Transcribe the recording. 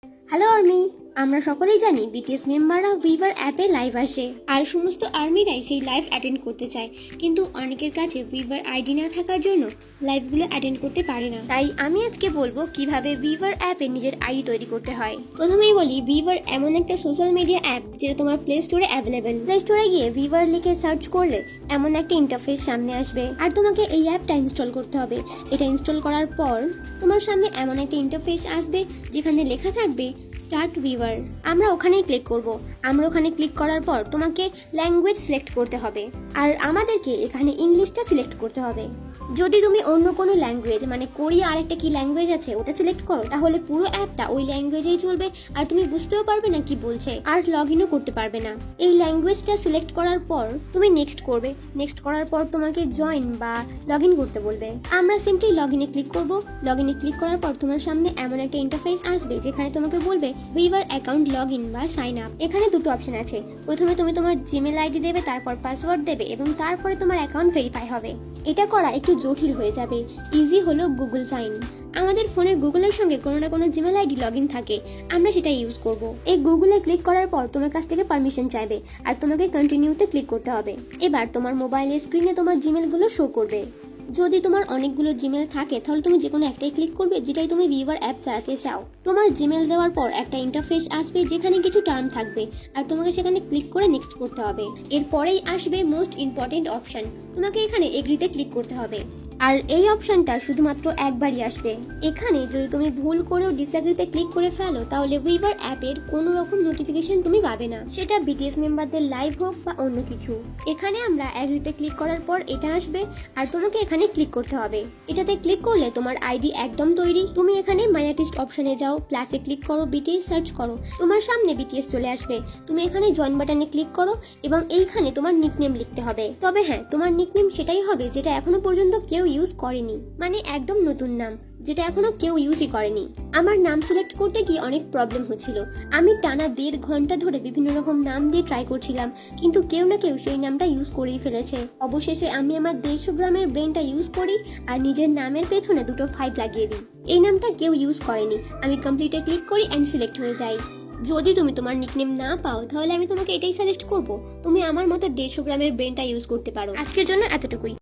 Hello army, আমরা সকলেই জানি বিটিএস মেম্বাররা উইভার অ্যাপে লাইভ আসে আর সমস্ত আর্মিরাই সেই লাইভ অ্যাটেন্ড করতে চায়, কিন্তু অনেকের কাছে উইভার আইডি না থাকার জন্য লাইভগুলো অ্যাটেন্ড করতে পারে না। তাই আমি আজকে বলবো কিভাবে উইভার অ্যাপে নিজের আইডি তৈরি করতে হয়। প্রথমেই বলি, উইভার এমন একটা সোশ্যাল মিডিয়া অ্যাপ যেটা তোমার প্লে স্টোরে অ্যাভেলেবেল। প্লে স্টোরে গিয়ে উইভার লিখে সার্চ করলে এমন একটা ইন্টারফেস সামনে আসবে আর তোমাকে এই অ্যাপটা ইনস্টল করতে হবে। এটা ইনস্টল করার পর তোমার সামনে এমন একটা ইন্টারফেস আসবে যেখানে লেখা থাকবে স্টার্ট উইভার। আমরা ওখানেই ক্লিক করব। আমরা ওখানে ক্লিক করার পর তোমাকে ল্যাঙ্গুয়েজ সিলেক্ট করতে হবে আর আমাদেরকে এখানে ইংলিশটা সিলেক্ট করতে হবে। যদি তুমি অন্য কোনো ল্যাঙ্গুয়েজ মানে কোরিয়া আরেকটা কি ল্যাঙ্গুয়েজ আছে ওটা সিলেক্ট করো, তাহলে পুরো অ্যাপটা ওই ল্যাঙ্গুয়েজেই চলবে আর তুমি বুঝতেও পারবে না কি বলছে আর লগ ইনও করতে পারবে না। এই ল্যাঙ্গুয়েজটা সিলেক্ট করার পর তুমি নেক্সট করবে। নেক্সট করার পর তোমাকে জয়েন বা লগ ইন করতে বলবে। আমরা সিম্পলি লগ ইনে ক্লিক করব। লগ ইনে ক্লিক করার পর তোমার সামনে এমন একটা ইন্টারফেস আসবে যেখানে তোমাকে বলবে উইভার অ্যাকাউন্ট লগ ইন বা সাইন আপ। এখানে দুটো অপশন আছে। প্রথমে তুমি তোমার জিমেল আইডি দেবে, তারপর পাসওয়ার্ড দেবে এবং তারপরে তোমার অ্যাকাউন্ট ভেরিফাই হবে। এটা করা একটু জটিল হয়ে যাবে। ইজি হলো গুগল সাইন। আমাদের ফোনের গুগলের সঙ্গে কোনো না কোনো জিমেল আইডি লগ ইন থাকে, আমরা সেটা ইউজ করব। এই গুগলে ক্লিক করার পর তোমার কাছ থেকে পারমিশন চাইবে আর তোমাকে কন্টিনিউতে ক্লিক করতে হবে। এবার তোমার মোবাইলের স্ক্রিনে তোমার জিমেলগুলো শো করবে। যদি তোমার অনেকগুলো জিমেল থাকে তাহলে তুমি যে কোনো একটাই ক্লিক করবে যেটাই তুমি উইভার অ্যাপ চালাতে চাও। তোমার জিমেল দেওয়ার পর একটা ইন্টারফেস আসবে যেখানে কিছু টার্ম থাকবে আর তোমাকে সেখানে ক্লিক করে নেক্সট করতে হবে। এরপরেই আসবে মোস্ট ইম্পর্টেন্ট অপশন, তোমাকে এখানে এগ্রিতে ক্লিক করতে হবে। আর এই অপশনটা শুধুমাত্র একবারই আসবে। এখানে যদি তুমি ভুল করেও ডিসএগ্রিতে ক্লিক করে ফেলো তাহলে উইভার অ্যাপের কোনো রকম নোটিফিকেশন তুমি পাবে না, সেটা বিটিএস মেম্বারদের লাইভ হোক বা অন্য কিছু। এখানে আমরা এগ্রিতে ক্লিক করার পর এটা আসবে আর তোমাকে এখানে ক্লিক করতে হবে। এটাতে ক্লিক করলে তোমার আইডি একদম তৈরি। তুমি এখানে মাই আর্টিস্ট অপশনে যাও, প্লাসে ক্লিক করো, বিটিএস সার্চ করো, তোমার সামনে বিটিএস চলে আসবে। তুমি এখানে জয়েন বাটনে ক্লিক করো এবং এইখানে তোমার নিকনেম লিখতে হবে। তবে হ্যাঁ, তোমার নিকনেম সেটাই হবে যেটা এখনো পর্যন্ত কেউ ইউজ করেনি, মানে একদম নতুন নাম যেটা এখনো কেউ ইউজই করেনি। আমার নাম সিলেক্ট করতে গিয়ে অনেক প্রবলেম হচ্ছিল। আমি টানা 1.5 ঘন্টা ধরে বিভিন্ন রকম নাম দিয়ে ট্রাই করছিলাম, কিন্তু কেউ না কেউ সেই নামটা ইউজ করেই ফেলেছে। অবশেষে আমি আমার 150 গ্রামের ব্রেনটা ইউজ করি আর নিজের নামের পেছনে 2 5 লাগিয়ে দিই। এই নামটা কেউ ইউজ করেনি। আমি কমপ্লিটে ক্লিক করি অ্যান্ড সিলেক্ট হয়ে যাই। যদি তুমি তোমার নিকনেম না পাও তাহলে আমি তোমাকে এটাই সাজেস্ট করব, তুমি আমার মতো 150 গ্রামের ব্রেনটা ইউজ করতে পারো। আজকের জন্য এতটুকুই।